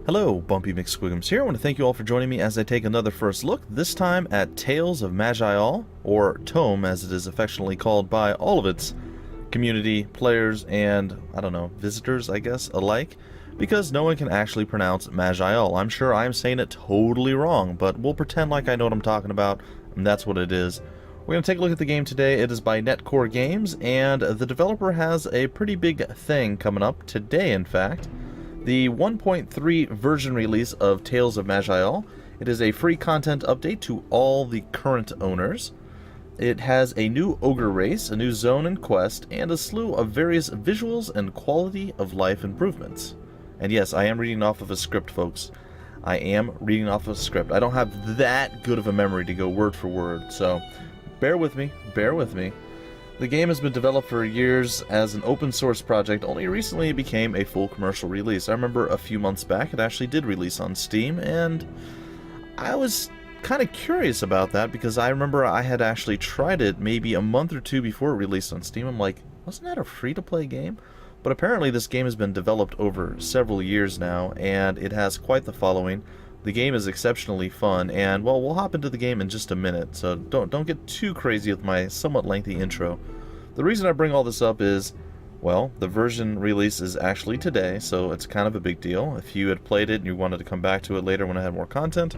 Hello, Bumpy McSquigums here. I want to thank you all for joining me as I take another first look, this time at Tales of Maj'Eyal, or ToME as it is affectionately called by all of its community, players, and, I don't know, visitors, I guess, alike, because no one can actually pronounce Maj'Eyal. I'm sure I'm saying it totally wrong, but we'll pretend like I know what I'm talking about, and that's what it is. We're going to take a look at the game today. It is by Netcore Games, and the developer has a pretty big thing coming up today, in fact. The 1.3 version release of Tales of Maj'Eyal. It is a free content update to all the current owners. It has a new ogre race, a new zone and quest, and a slew of various visuals and quality of life improvements. And yes, I am reading off of a script, folks. I am reading off of a script. I don't have that good of a memory to go word for word, so bear with me, bear with me. The game has been developed for years as an open source project, only recently it became a full commercial release. I remember a few months back it actually did release on Steam, and I was kind of curious about that because I remember I had actually tried it maybe a month or two before it released on Steam. I'm like, wasn't that a free-to-play game? But apparently this game has been developed over several years now, and it has quite the following. The game is exceptionally fun, and, well, we'll hop into the game in just a minute, so don't get too crazy with my somewhat lengthy intro. The reason I bring all this up is, well, the version release is actually today, so it's kind of a big deal. If you had played it and you wanted to come back to it later when I had more content,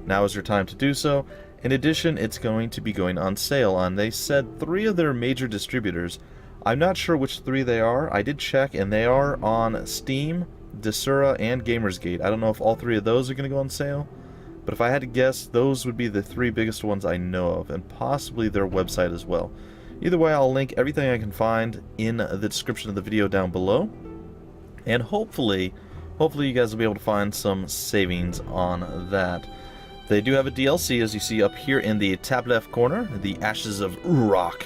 now is your time to do so. In addition, it's going to be going on sale on, they said, 3 of their major distributors. I'm not sure which 3 they are. I did check, and they are on Steam, Desura, and Gamersgate. I don't know if all 3 of those are going to go on sale, but if I had to guess, those would be the 3 biggest ones I know of, and possibly their website as well. Either way, I'll link everything I can find in the description of the video down below, and hopefully you guys will be able to find some savings on that. They do have a DLC, as you see up here in the top left corner, the Ashes of Uruk,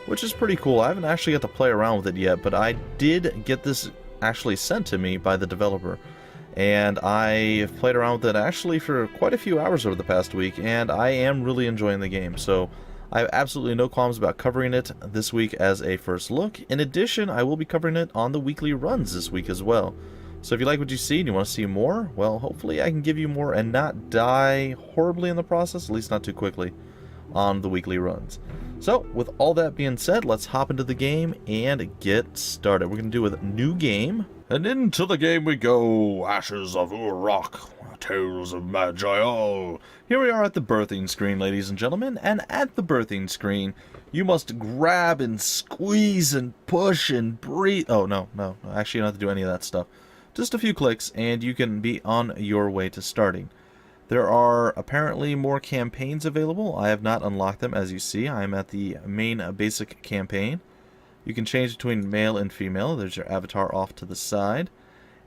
which is pretty cool. I haven't actually got to play around with it yet, but I did get this actually sent to me by the developer, and I have played around with it actually for quite a few hours over the past week, and I am really enjoying the game, so I have absolutely no qualms about covering it this week as a first look. In addition, I will be covering it on the weekly runs this week as well. So if you like what you see and you want to see more, well, hopefully I can give you more and not die horribly in the process, at least not too quickly, on the weekly runs. So, with all that being said, let's hop into the game and get started. We're going to do a new game. And into the game we go. Ashes of Uruk, Tales of Maj'Eyal. Here we are at the birthing screen, ladies and gentlemen. And at the birthing screen, you must grab and squeeze and push and breathe. Oh, no. Actually, you don't have to do any of that stuff. Just a few clicks, and you can be on your way to starting. There are apparently more campaigns available. I have not unlocked them, as you see. I am at the main basic campaign. You can change between male and female. There's your avatar off to the side.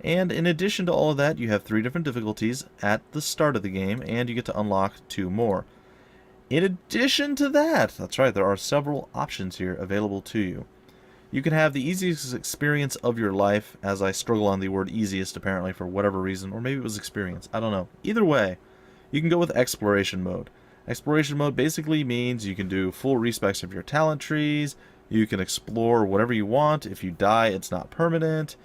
And in addition to all of that, you have 3 different difficulties at the start of the game, and you get to unlock 2 more. In addition to that, that's right, there are several options here available to you. You can have the easiest experience of your life, as I struggle on the word easiest apparently for whatever reason, or maybe it was experience, I don't know. Either way, you can go with exploration mode. Exploration mode basically means you can do full respecs of your talent trees, you can explore whatever you want. If you die, it's not permanent.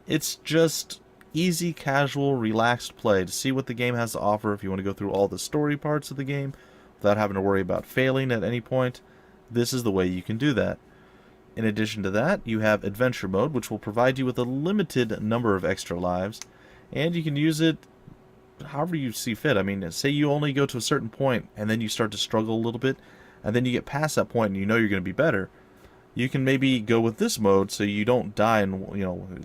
It's just easy, casual, relaxed play to see what the game has to offer if you want to go through all the story parts of the game without having to worry about failing at any point. This is the way you can do that. In addition to that, you have adventure mode, which will provide you with a limited number of extra lives, and you can use it however you see fit. I mean, say you only go to a certain point, and then you start to struggle a little bit, and then you get past that point, and you know you're going to be better. You can maybe go with this mode so you don't die in,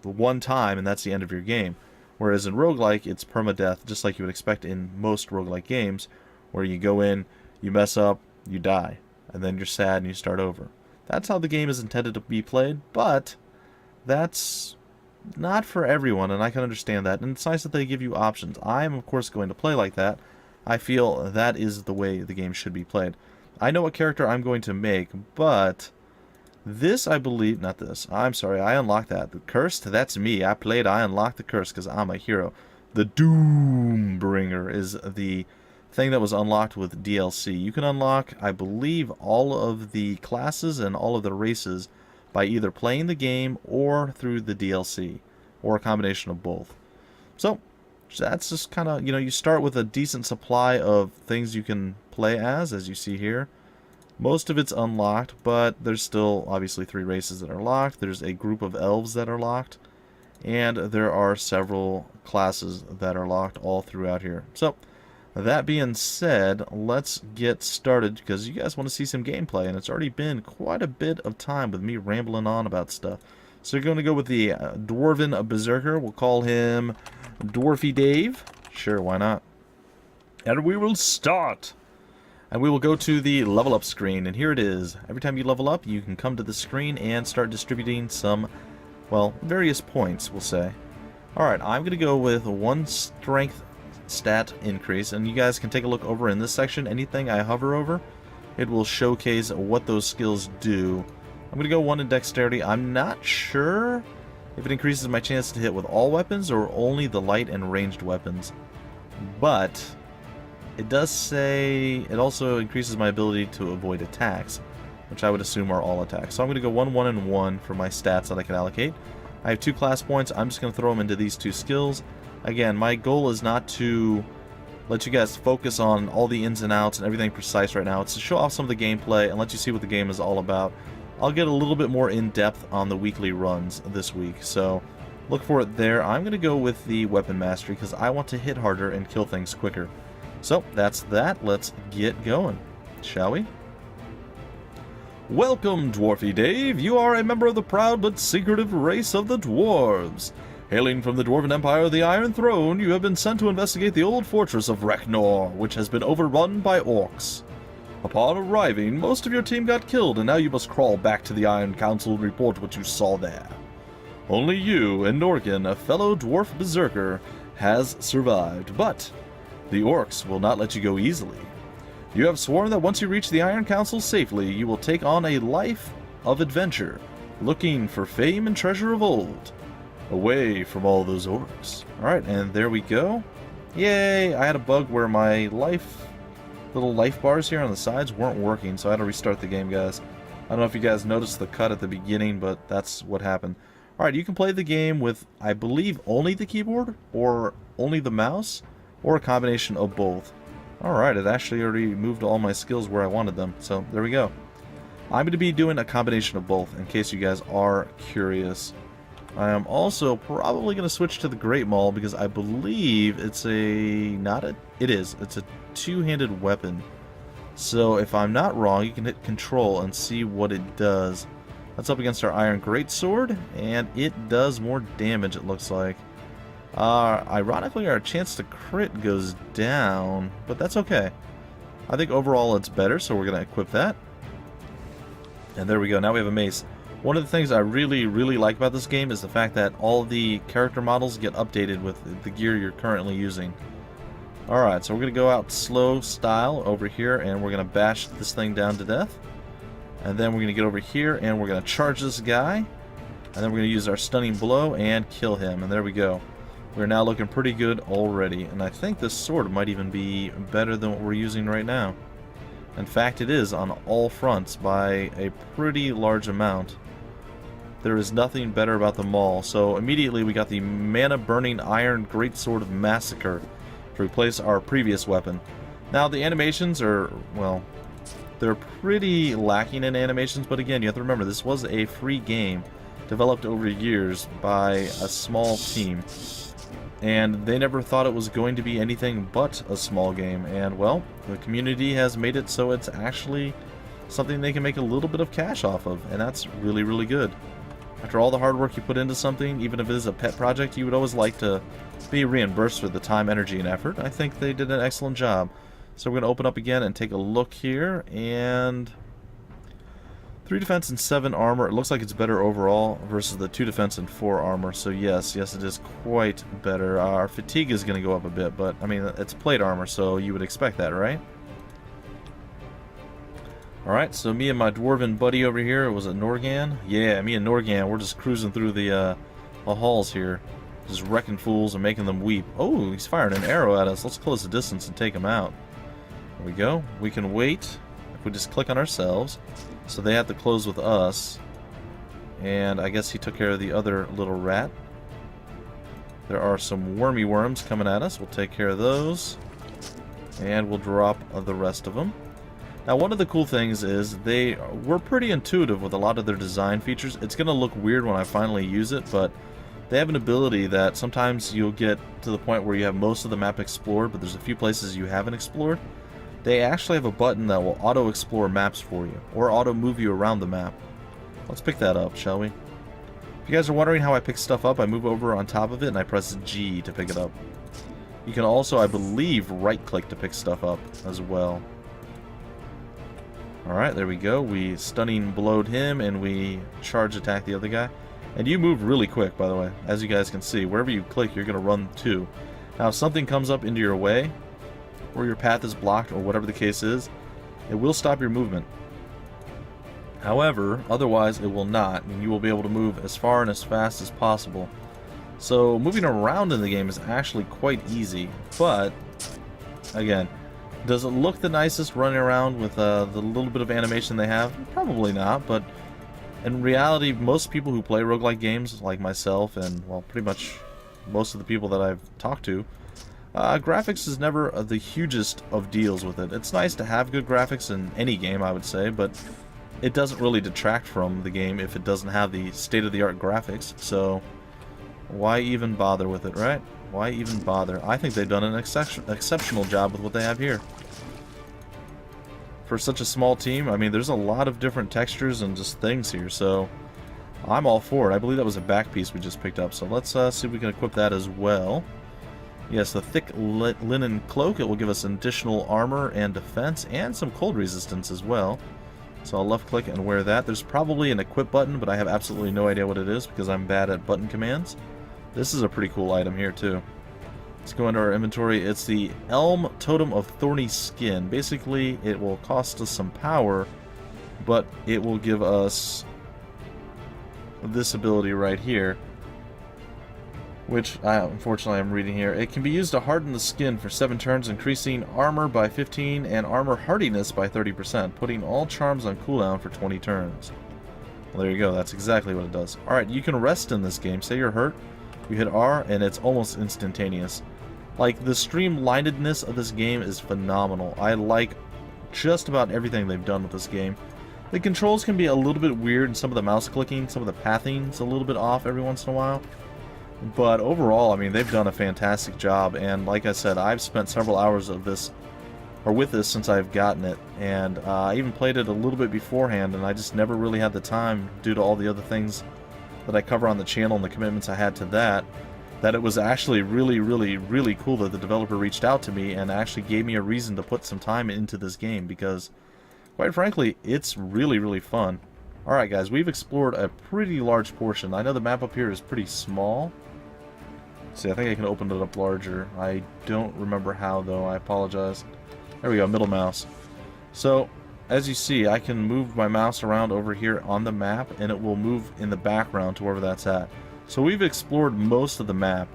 one time, and that's the end of your game. Whereas in roguelike, it's permadeath, just like you would expect in most roguelike games, where you go in, you mess up, you die, and then you're sad and you start over. That's how the game is intended to be played, but that's not for everyone, and I can understand that, and it's nice that they give you options. I am, of course, going to play like that. I feel that is the way the game should be played. I know what character I'm going to make, but this, I believe, not this, I'm sorry, I unlocked that. The Cursed, that's me. I unlocked the Curse because I'm a hero. The Doombringer is the thing that was unlocked with DLC. You can unlock, I believe, all of the classes and all of the races by either playing the game or through the DLC, or a combination of both. So, That's just kind of, you know, you start with a decent supply of things you can play as you see here. Most of it's unlocked, but there's still obviously 3 races that are locked. There's a group of elves that are locked, and there are several classes that are locked all throughout here. So, that being said, let's get started because you guys want to see some gameplay, and it's already been quite a bit of time with me rambling on about stuff. So, you're going to go with the Dwarven Berserker. We'll call him Dwarfy Dave. Sure, why not? And we will start. And we will go to the level up screen, and here it is. Every time you level up, you can come to the screen and start distributing some, well, various points, we'll say. Alright, I'm going to go with 1 strength stat increase, and you guys can take a look over in this section. Anything I hover over, it will showcase what those skills do. I'm going to go 1 in dexterity. I'm not sure if it increases my chance to hit with all weapons or only the light and ranged weapons, but it does say it also increases my ability to avoid attacks, which I would assume are all attacks. So I'm going to go 1, 1, and 1 for my stats that I can allocate. I have 2 class points. I'm just going to throw them into these 2 skills. Again, my goal is not to let you guys focus on all the ins and outs and everything precise right now. It's to show off some of the gameplay and let you see what the game is all about. I'll get a little bit more in-depth on the weekly runs this week, so look for it there. I'm going to go with the weapon mastery because I want to hit harder and kill things quicker. So, that's that. Let's get going, shall we? Welcome, Dwarfy Dave. You are a member of the proud but secretive race of the Dwarves. Hailing from the Dwarven Empire of the Iron Throne, you have been sent to investigate the old fortress of Reknor, which has been overrun by orcs. Upon arriving, most of your team got killed, and now you must crawl back to the Iron Council and report what you saw there. Only you and Norgan, a fellow dwarf berserker, has survived, but the orcs will not let you go easily. You have sworn that once you reach the Iron Council safely, you will take on a life of adventure, looking for fame and treasure of old, away from all those orcs. Alright, and there we go. Yay! I had a bug where my little life bars here on the sides weren't working, so I had to restart the game, guys. I don't know if you guys noticed the cut at the beginning, but that's what happened. Alright, you can play the game with, I believe, only the keyboard, or only the mouse, or a combination of both. Alright, it actually already moved all my skills where I wanted them, so there we go. I'm going to be doing a combination of both, in case you guys are curious. I am also probably going to switch to the Great Maul, because I believe it's it's a two-handed weapon. So if I'm not wrong, you can hit Control and see what it does. That's up against our Iron Greatsword, and it does more damage, it looks like. Ironically, our chance to crit goes down, but that's okay. I think overall it's better, so we're going to equip that. And there we go, now we have a mace. One of the things I really like about this game is the fact that all the character models get updated with the gear you're currently using. Alright, so we're going to go out slow style over here, and we're going to bash this thing down to death. And then we're going to get over here, and we're going to charge this guy. And then we're going to use our stunning blow and kill him, and there we go. We're now looking pretty good already, and I think this sword might even be better than what we're using right now. In fact, it is on all fronts by a pretty large amount. There is nothing better about the Maul, so immediately we got the mana-burning Iron Greatsword of Massacre to replace our previous weapon. Now, the animations are, well, they're pretty lacking in animations, but again, you have to remember, this was a free game developed over years by a small team. And they never thought it was going to be anything but a small game, and well, the community has made it so it's actually something they can make a little bit of cash off of, and that's really good. After all the hard work you put into something, even if it is a pet project, you would always like to be reimbursed for the time, energy, and effort. I think they did an excellent job. So we're going to open up again and take a look here, and 3 defense and 7 armor. It looks like it's better overall versus the 2 defense and 4 armor. So yes, it is quite better. Our fatigue is going to go up a bit, but I mean, it's plate armor, so you would expect that, right? Alright, so me and my dwarven buddy over here, was it Norgan? Yeah, me and Norgan, we're just cruising through the halls here. Just wrecking fools and making them weep. Oh, he's firing an arrow at us. Let's close the distance and take him out. There we go. We can wait if we just click on ourselves. So they have to close with us. And I guess he took care of the other little rat. There are some wormy worms coming at us. We'll take care of those. And we'll drop the rest of them. Now, one of the cool things is they were pretty intuitive with a lot of their design features. It's going to look weird when I finally use it, but they have an ability that sometimes you'll get to the point where you have most of the map explored, but there's a few places you haven't explored. They actually have a button that will auto-explore maps for you, or auto-move you around the map. Let's pick that up, shall we? If you guys are wondering how I pick stuff up, I move over on top of it and I press G to pick it up. You can also, I believe, right-click to pick stuff up as well. Alright, there we go. We stunning blowed him and we charge attack the other guy. And you move really quick, by the way. As you guys can see, wherever you click, you're going to run to. Now, if something comes up into your way, or your path is blocked, or whatever the case is, it will stop your movement. However, otherwise it will not, and you will be able to move as far and as fast as possible. So, moving around in the game is actually quite easy, but, again, does it look the nicest running around with the little bit of animation they have? Probably not, but in reality, most people who play roguelike games, like myself and, well, pretty much most of the people that I've talked to, graphics is never the hugest of deals with it. It's nice to have good graphics in any game, I would say, but it doesn't really detract from the game if it doesn't have the state-of-the-art graphics, so why even bother with it, right? Why even bother? I think they've done an exceptional job with what they have here. For such a small team, I mean, there's a lot of different textures and just things here, so I'm all for it. I believe that was a back piece we just picked up, so let's see if we can equip that as well. Yes, the thick linen cloak, it will give us additional armor and defense, and some cold resistance as well. So I'll left click and wear that. There's probably an equip button, but I have absolutely no idea what it is because I'm bad at button commands. This is a pretty cool item here too. Let's go into our inventory. It's the Elm Totem of Thorny Skin. Basically, it will cost us some power, but it will give us this ability right here, which unfortunately I'm reading here. It can be used to harden the skin for 7 turns, increasing armor by 15 and armor hardiness by 30%, putting all charms on cooldown for 20 turns. Well, there you go. That's exactly what it does. Alright, you can rest in this game. Say you're hurt, you hit R, and it's almost instantaneous. Like, the streamlinedness of this game is phenomenal. I like just about everything they've done with this game. The controls can be a little bit weird, and some of the mouse clicking, some of the pathing's a little bit off every once in a while. But overall, I mean, they've done a fantastic job, and like I said, I've spent several hours of this, or with this, since I've gotten it, and I even played it a little bit beforehand, and I just never really had the time, due to all the other things that I cover on the channel and the commitments I had to that it was actually really cool that the developer reached out to me and actually gave me a reason to put some time into this game, because, quite frankly, it's really fun. Alright guys, we've explored a pretty large portion. I know the map up here is pretty small. See, I think I can open it up larger. I don't remember how, though. I apologize. There we go, middle mouse. So, as you see, I can move my mouse around over here on the map, and it will move in the background to wherever that's at. So we've explored most of the map.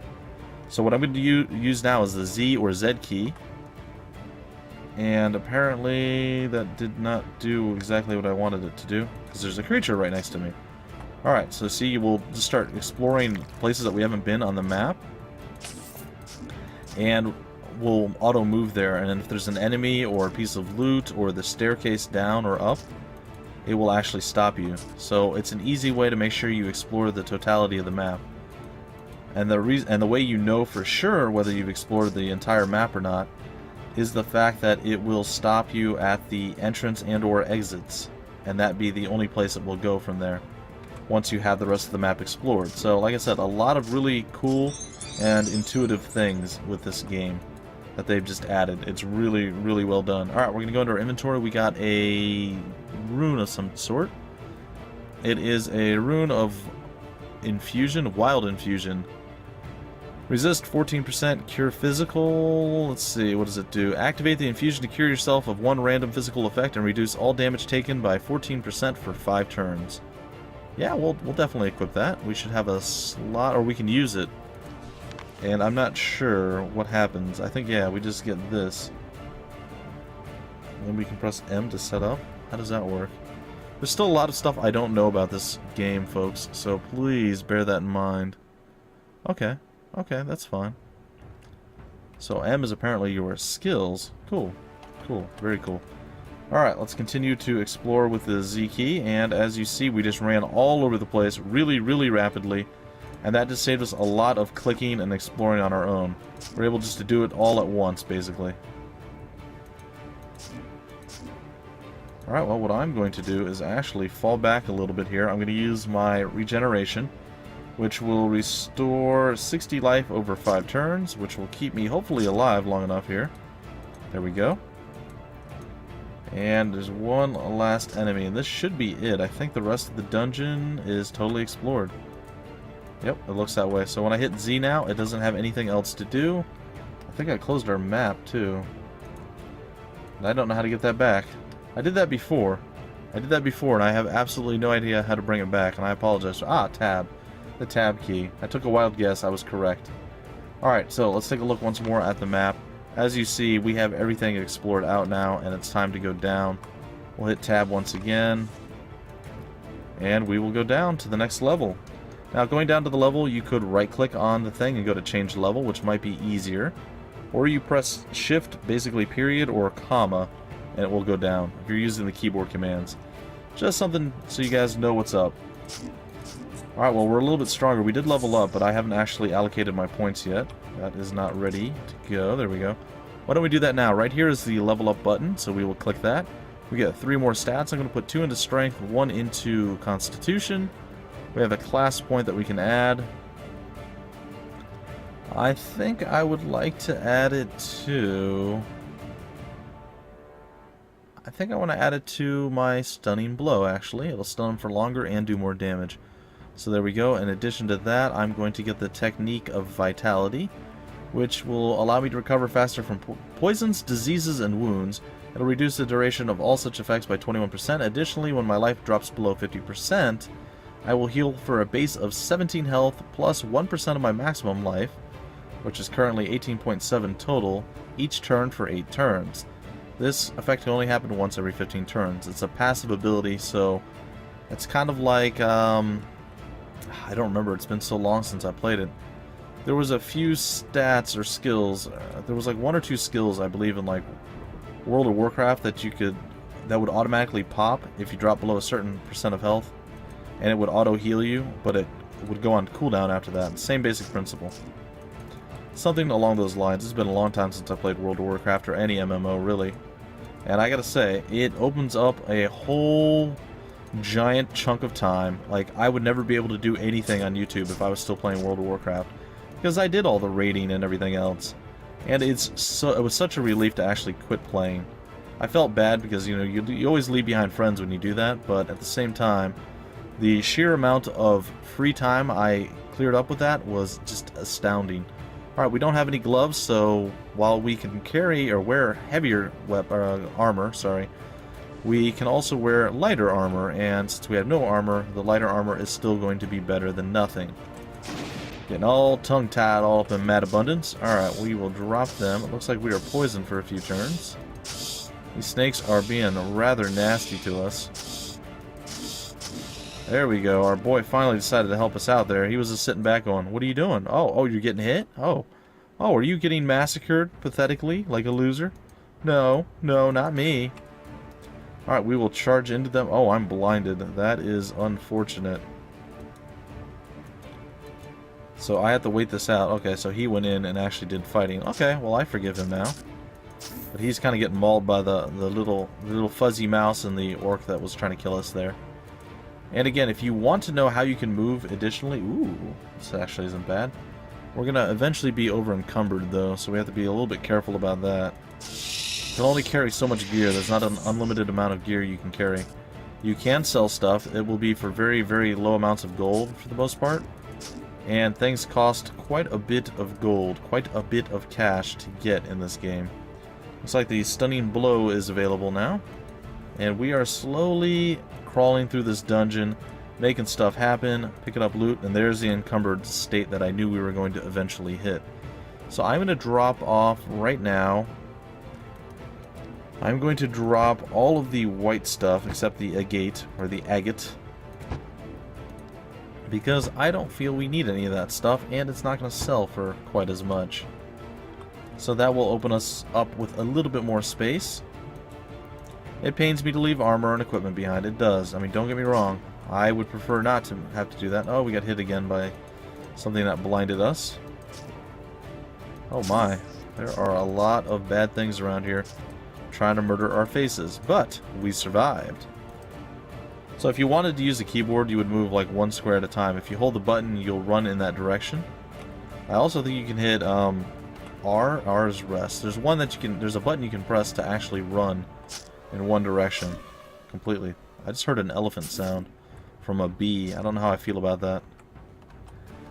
So what I'm going to use now is the Z or Z key. And apparently that did not do exactly what I wanted it to do, because there's a creature right next to me. Alright, so see, we'll just start exploring places that we haven't been on the map. And we'll auto-move there, and if there's an enemy or a piece of loot or the staircase down or up, it will actually stop you. So it's an easy way to make sure you explore the totality of the map. And the way you know for sure whether you've explored the entire map or not is the fact that it will stop you at the entrance and or exits, and that be the only place it will go from there once you have the rest of the map explored. So like I said, a lot of really cool and intuitive things with this game that they've just added. It's really well done. Alright, we're going to go into our inventory. We got a rune of some sort. It is a rune of infusion, wild infusion. Resist 14%, cure physical. Let's see, what does it do? Activate the infusion to cure yourself of one random physical effect and reduce all damage taken by 14% for 5 turns. Yeah, we'll definitely equip that. We should have a slot, or we can use it. And I'm not sure what happens. I think, yeah, we just get this. And then we can press M to set up. How does that work? There's still a lot of stuff I don't know about this game, folks, so please bear that in mind. Okay. Okay, that's fine. So M is apparently your skills. Cool. Cool. Very cool. Alright, let's continue to explore with the Z key, and as you see, we just ran all over the place really, really rapidly, and that just saved us a lot of clicking and exploring on our own. We're able just to do it all at once, basically. Alright, well, what I'm going to do is actually fall back a little bit here. I'm going to use my regeneration, which will restore 60 life over 5 turns, which will keep me hopefully alive long enough here. There we go. And there's one last enemy, and this should be it. I think the rest of the dungeon is totally explored. Yep, it looks that way. So when I hit Z now, it doesn't have anything else to do. I think I closed our map, too. And I don't know how to get that back. I did that before. And I have absolutely no idea how to bring it back, and I apologize. Ah, tab. The tab key. I took a wild guess. I was correct. Alright, so let's take a look once more at the map. As you see, we have everything explored out now, and it's time to go down. We'll hit tab once again, and we will go down to the next level. Now, going down to the level, you could right-click on the thing and go to change level, which might be easier. Or you press shift, basically period, or comma, and it will go down if you're using the keyboard commands. Just something so you guys know what's up. Alright, well, we're a little bit stronger. We did level up, but I haven't actually allocated my points yet. That is not ready to go. There we go. Why don't we do that now? Right here is the level up button, so we will click that. We get 3 more stats. I'm going to put 2 into strength, 1 into constitution. We have a class point that we can add. I think I would like to add it to... I think I want to add it to my stunning blow, actually. It'll stun him for longer and do more damage. So there we go. In addition to that, I'm going to get the technique of vitality, which will allow me to recover faster from poisons, diseases, and wounds. It'll reduce the duration of all such effects by 21%. Additionally, when my life drops below 50%, I will heal for a base of 17 health plus 1% of my maximum life, which is currently 18.7 total, each turn for 8 turns. This effect can only happen once every 15 turns. It's a passive ability, so it's kind of like, I don't remember, it's been so long since I played it. There was a few stats or skills, there was like 1 or 2 skills, I believe, in like World of Warcraft that would automatically pop if you drop below a certain percent of health, and it would auto heal you, but it would go on cooldown after that. Same basic principle. Something along those lines. It's been a long time since I played World of Warcraft, or any MMO really. And I gotta say, it opens up a whole giant chunk of time. Like, I would never be able to do anything on YouTube if I was still playing World of Warcraft, because I did all the raiding and everything else. And it was such a relief to actually quit playing. I felt bad because, you know, you always leave behind friends when you do that, but at the same time, the sheer amount of free time I cleared up with that was just astounding. Alright, we don't have any gloves, so while we can carry or wear heavier armor, we can also wear lighter armor, and since we have no armor, the lighter armor is still going to be better than nothing. Getting all tongue-tied all up in mad abundance. Alright, we will drop them. It looks like we are poisoned for a few turns. These snakes are being rather nasty to us. There we go. Our boy finally decided to help us out there. He was just sitting back going, what are you doing? Oh, you're getting hit? Oh, are you getting massacred pathetically like a loser? No, not me. Alright, we will charge into them. Oh, I'm blinded. That is unfortunate. So I have to wait this out. Okay, so he went in and actually did fighting. Okay, well, I forgive him now. But he's kind of getting mauled by the little fuzzy mouse and the orc that was trying to kill us there. And again, if you want to know how you can move additionally... Ooh, this actually isn't bad. We're going to eventually be over encumbered, though, so we have to be a little bit careful about that. You can only carry so much gear. There's not an unlimited amount of gear you can carry. You can sell stuff. It will be for very, very low amounts of gold, for the most part. And things cost quite a bit of gold, quite a bit of cash to get in this game. Looks like the stunning blow is available now. And we are slowly crawling through this dungeon, making stuff happen, picking up loot, and there's the encumbered state that I knew we were going to eventually hit. So I'm going to drop off right now. I'm going to drop all of the white stuff except the agate, or the agate. because I don't feel we need any of that stuff, and it's not going to sell for quite as much. So that will open us up with a little bit more space. It pains me to leave armor and equipment behind. It does. I mean, don't get me wrong. I would prefer not to have to do that. Oh, we got hit again by something that blinded us. Oh my. There are a lot of bad things around here trying to murder our faces, but we survived. So if you wanted to use a keyboard, you would move like one square at a time. If you hold the button, you'll run in that direction. I also think you can hit R. R is rest. There's one that you can. There's a button you can press to actually run in one direction completely. I just heard an elephant sound from a bee. I don't know how I feel about that.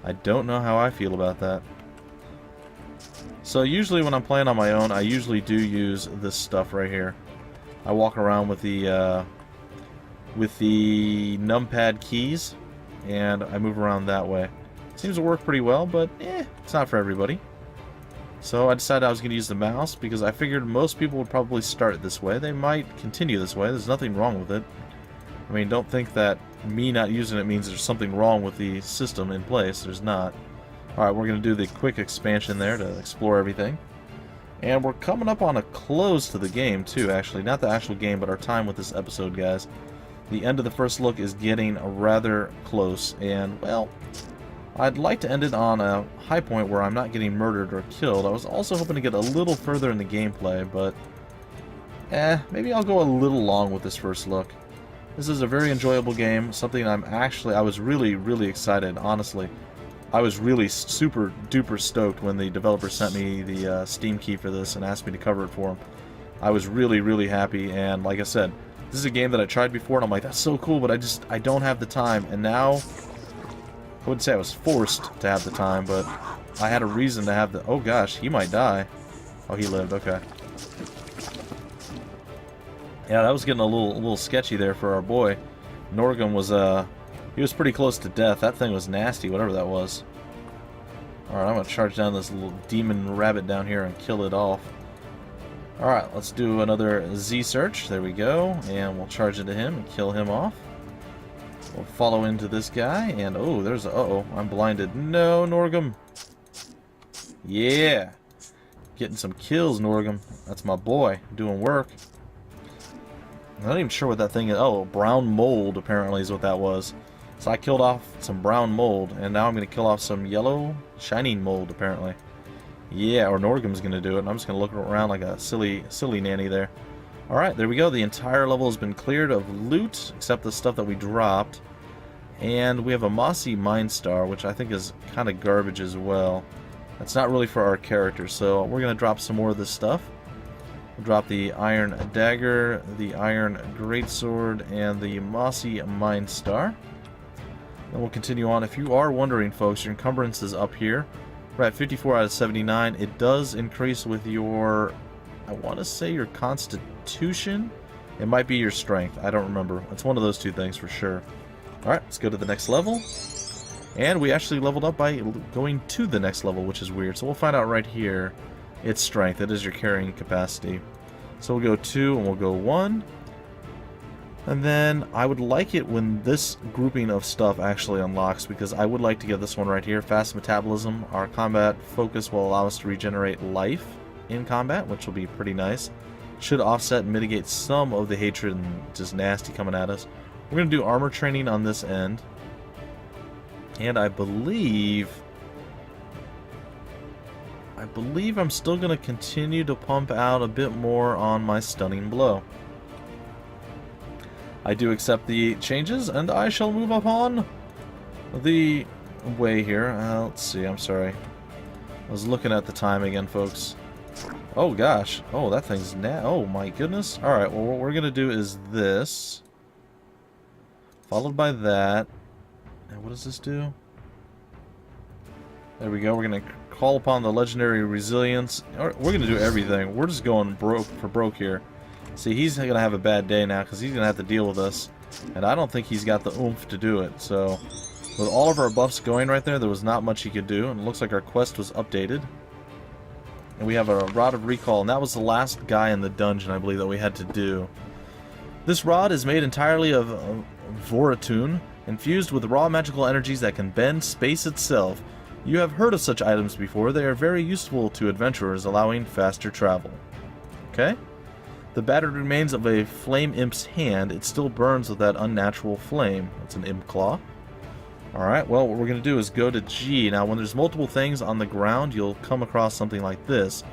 I don't know how I feel about that. So usually when I'm playing on my own, I usually do use this stuff right here. I walk around with the numpad keys, and I move around that way. Seems to work pretty well, but it's not for everybody. So I decided I was going to use the mouse because I figured most people would probably start this way. They might continue this way. There's nothing wrong with it. I mean, don't think that me not using it means there's something wrong with the system in place. There's not. Alright, we're going to do the quick expansion there to explore everything. And we're coming up on a close to the game, too, actually. Not the actual game, but our time with this episode, guys. The end of the first look is getting rather close, and, well, I'd like to end it on a high point where I'm not getting murdered or killed. I was also hoping to get a little further in the gameplay, but, maybe I'll go a little long with this first look. This is a very enjoyable game, something I was really, really excited, honestly. I was really super duper stoked when the developer sent me the Steam key for this and asked me to cover it for him. I was really, really happy, and like I said, this is a game that I tried before, and I'm like, that's so cool, but I don't have the time, and now, I wouldn't say I was forced to have the time, but I had a reason to have the, oh gosh, he might die. Oh, he lived, okay. Yeah, that was getting a little sketchy there for our boy. Norgum was, he was pretty close to death. That thing was nasty, whatever that was. Alright, I'm going to charge down this little demon rabbit down here and kill it off. Alright, let's do another Z search. There we go. And we'll charge into him and kill him off. We'll follow into this guy. And, oh, there's a... Uh-oh, I'm blinded. No, Norgum. Yeah. Getting some kills, Norgum. That's my boy. Doing work. I'm not even sure what that thing is. Oh, brown mold, apparently, is what that was. So I killed off some brown mold, and now I'm going to kill off some yellow shining mold, apparently. Yeah, or Norgum's going to do it, and I'm just going to look around like a silly nanny there. Alright, there we go. The entire level has been cleared of loot, except the stuff that we dropped. And we have a mossy mine star, which I think is kind of garbage as well. That's not really for our character, so we're going to drop some more of this stuff. We'll drop the iron dagger, the iron greatsword, and the mossy mine star. Then we'll continue on. If you are wondering, folks, your encumbrance is up here. We're at 54 out of 79. It does increase with your, I want to say your constitution. It might be your strength. I don't remember. It's one of those two things for sure. Alright, let's go to the next level. And we actually leveled up by going to the next level, which is weird. So we'll find out right here. It's strength. It is your carrying capacity. So we'll go 2 and we'll go 1. And then I would like it when this grouping of stuff actually unlocks, because I would like to get this one right here. Fast metabolism. Our combat focus will allow us to regenerate life in combat, which will be pretty nice. Should offset and mitigate some of the hatred and just nasty coming at us. We're going to do armor training on this end. And I believe I'm still going to continue to pump out a bit more on my stunning blow. I do accept the changes, and I shall move up on the way here. Let's see, I'm sorry. I was looking at the time again, folks. Oh, gosh. Oh, that thing's oh, my goodness. Alright, well, what we're going to do is this. Followed by that. And what does this do? There we go. We're going to call upon the legendary resilience. We're going to do everything. We're just going broke here. See, he's going to have a bad day now because he's going to have to deal with us. And I don't think he's got the oomph to do it. So, with all of our buffs going right there was not much he could do. And it looks like our quest was updated. And we have a Rod of Recall. And that was the last guy in the dungeon, I believe, that we had to do. This rod is made entirely of Voratune. Infused with raw magical energies that can bend space itself. You have heard of such items before. They are very useful to adventurers, allowing faster travel. Okay. The battered remains of a flame imp's hand. It still burns with that unnatural flame. That's an imp claw. Alright, well, what we're going to do is go to G. Now, when there's multiple things on the ground, you'll come across something like this,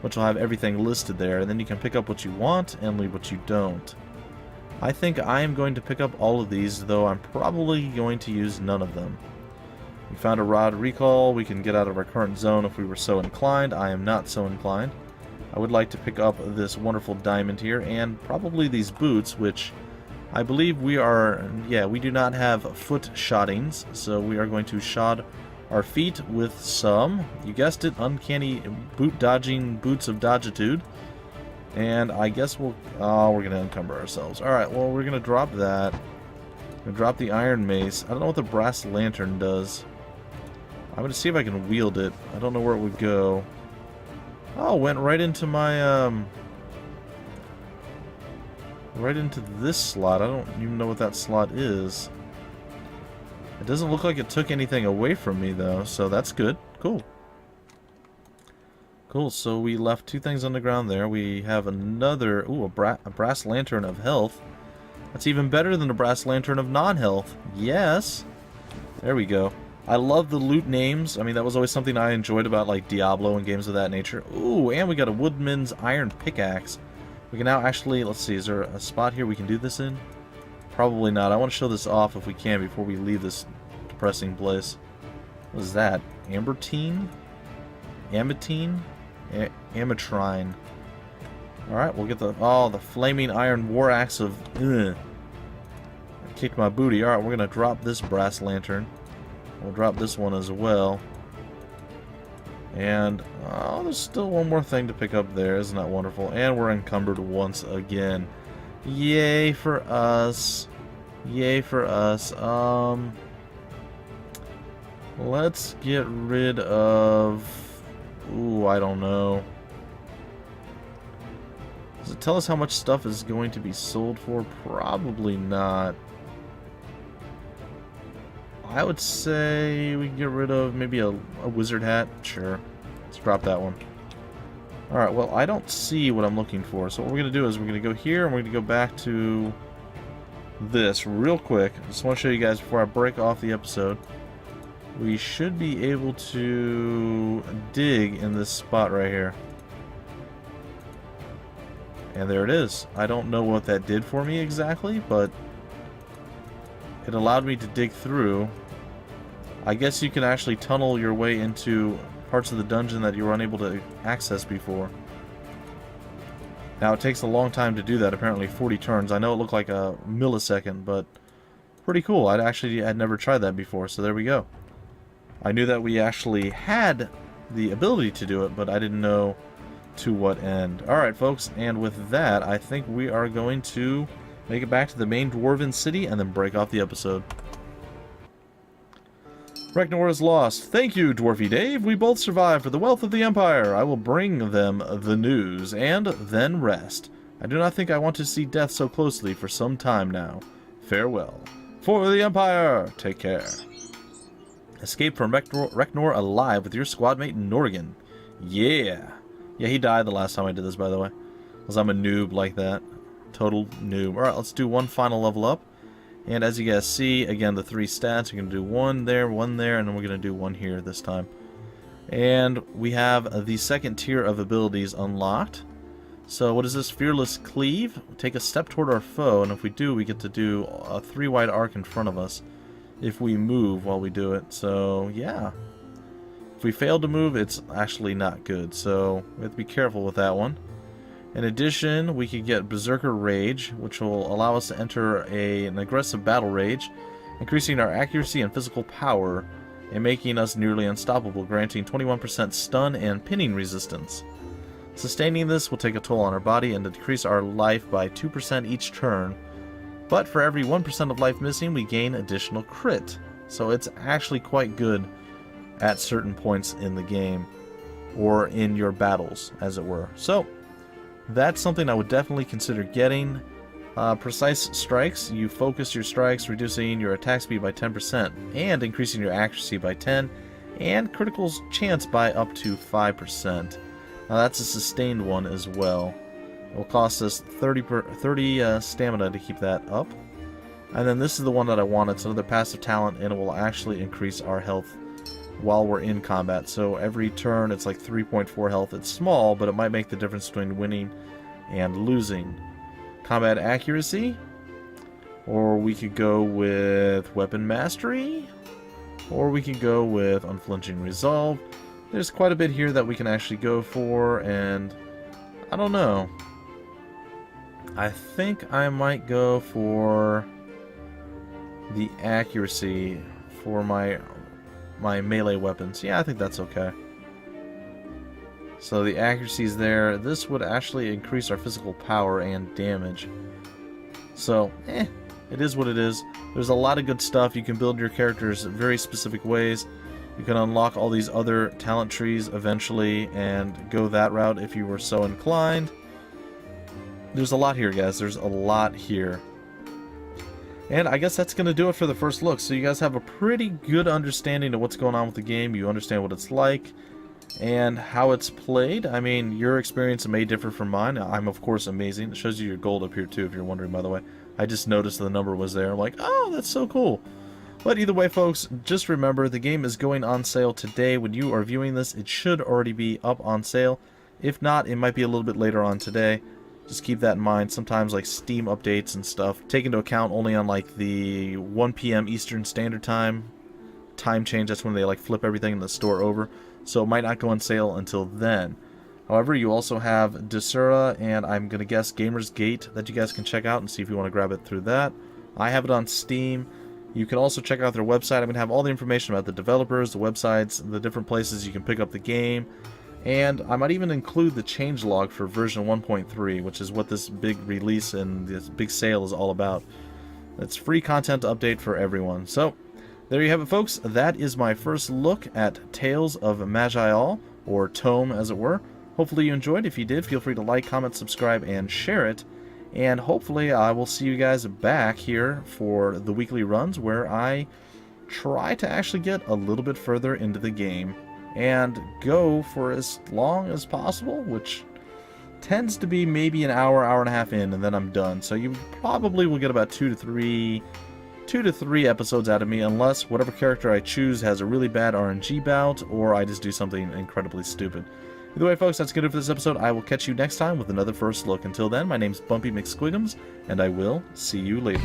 which will have everything listed there, and then you can pick up what you want and leave what you don't. I think I am going to pick up all of these, though I'm probably going to use none of them. We found a rod recall. We can get out of our current zone if we were so inclined. I am not so inclined. I would like to pick up this wonderful diamond here, and probably these boots, which I believe we are, yeah, we do not have foot shottings, so we are going to shod our feet with some, you guessed it, uncanny boot dodging boots of dodgitude. And I guess we're going to encumber ourselves. Alright, well, we're going to drop that. We're going to drop the iron mace. I don't know what the brass lantern does. I'm going to see if I can wield it. I don't know where it would go. Oh, went right into my, right into this slot. I don't even know what that slot is. It doesn't look like it took anything away from me, though, so that's good. Cool. Cool, so we left two things on the ground there. We have another, ooh, a brass lantern of health. That's even better than a brass lantern of non-health. Yes! There we go. I love the loot names. I mean, that was always something I enjoyed about, like, Diablo and games of that nature. Ooh, and we got a woodman's iron pickaxe. We can now actually, let's see, is there a spot here we can do this in? Probably not. I want to show this off if we can before we leave this depressing place. What is that? Ambertine? Ametine? Ametrine. Alright, we'll get the, oh, the flaming iron war axe of, ugh. I kicked my booty. Alright, we're going to drop this brass lantern. We'll drop this one as well. And, oh, there's still one more thing to pick up there. Isn't that wonderful? And we're encumbered once again. Yay for us. Yay for us. Let's get rid of... Ooh, I don't know. Does it tell us how much stuff is going to be sold for? Probably not. I would say we can get rid of maybe a wizard hat. Sure. Let's drop that one. Alright, well, I don't see what I'm looking for. So what we're going to do is we're going to go here and we're going to go back to this real quick. I just want to show you guys before I break off the episode. We should be able to dig in this spot right here. And there it is. I don't know what that did for me exactly, but it allowed me to dig through. I guess you can actually tunnel your way into parts of the dungeon that you were unable to access before. Now, it takes a long time to do that, apparently 40 turns. I know it looked like a millisecond, but pretty cool. I had never tried that before, so there we go. I knew that we actually had the ability to do it, but I didn't know to what end. Alright, folks, and with that, I think we are going to make it back to the main dwarven city and then break off the episode. Reknor is lost. Thank you, Dwarfy Dave. We both survived for the wealth of the Empire. I will bring them the news, and then rest. I do not think I want to see death so closely for some time now. Farewell. For the Empire! Take care. Escape from Reknor alive with your squadmate Norgan. Yeah. Yeah, he died the last time I did this, by the way. Because I'm a noob like that. Total noob. Alright, let's do one final level up. And as you guys see, again, the 3 stats. We're going to do one there, and then we're going to do one here this time. And we have the second tier of abilities unlocked. So what is this? Fearless Cleave. Take a step toward our foe, and if we do, we get to do a 3-wide arc in front of us if we move while we do it. So, yeah. If we fail to move, it's actually not good. So we have to be careful with that one. In addition, we could get Berserker Rage, which will allow us to enter an aggressive battle rage, increasing our accuracy and physical power, and making us nearly unstoppable, granting 21% stun and pinning resistance. Sustaining this will take a toll on our body and decrease our life by 2% each turn, but for every 1% of life missing, we gain additional crit. So it's actually quite good at certain points in the game, or in your battles, as it were. So that's something I would definitely consider getting. Precise strikes, you focus your strikes, reducing your attack speed by 10% and increasing your accuracy by 10, and critical chance by up to 5%. Now that's a sustained one as well. It will cost us 30 stamina to keep that up. And then this is the one that I want. It's another passive talent, and it will actually increase our health while we're in combat. So every turn it's like 3.4 health. It's small, but it might make the difference between winning and losing. Combat accuracy, or we could go with weapon mastery, or we could go with unflinching resolve. There's quite a bit here that we can actually go for, and I don't know. I think I might go for the accuracy for my melee weapons. Yeah, I think that's okay. So the accuracy's there. This would actually increase our physical power and damage. So, it is what it is. There's a lot of good stuff. You can build your characters in very specific ways. You can unlock all these other talent trees eventually and go that route if you were so inclined. There's a lot here, guys. There's a lot here. And I guess that's going to do it for the first look. So you guys have a pretty good understanding of what's going on with the game. You understand what it's like and how it's played. I mean, your experience may differ from mine. I'm, of course, amazing. It shows you your gold up here, too, if you're wondering, by the way. I just noticed the number was there. I'm like, oh, that's so cool. But either way, folks, just remember, the game is going on sale today. When you are viewing this, it should already be up on sale. If not, it might be a little bit later on today. Just keep that in mind. Sometimes, like, Steam updates and stuff take into account only on, like, the 1 p.m. Eastern Standard Time change. That's when they, like, flip everything in the store over. So it might not go on sale until then. However, you also have Desura and I'm going to guess Gamer's Gate that you guys can check out and see if you want to grab it through that. I have it on Steam. You can also check out their website. I'm going to have all the information about the developers, the websites, the different places you can pick up the game. And I might even include the changelog for version 1.3, which is what this big release and this big sale is all about. It's free content to update for everyone. So, there you have it, folks. That is my first look at Tales of Maj'Eyal, or ToME as it were. Hopefully you enjoyed. If you did, feel free to like, comment, subscribe, and share it. And hopefully I will see you guys back here for the weekly runs where I try to actually get a little bit further into the game and go for as long as possible, which tends to be maybe an hour, hour and a half in, and then I'm done. So you probably will get about 2 to 3 episodes out of me, unless whatever character I choose has a really bad RNG bout, or I just do something incredibly stupid. Either way, folks, that's good for this episode. I will catch you next time with another first look. Until then, my name's Bumpy McSquigums, and I will see you later.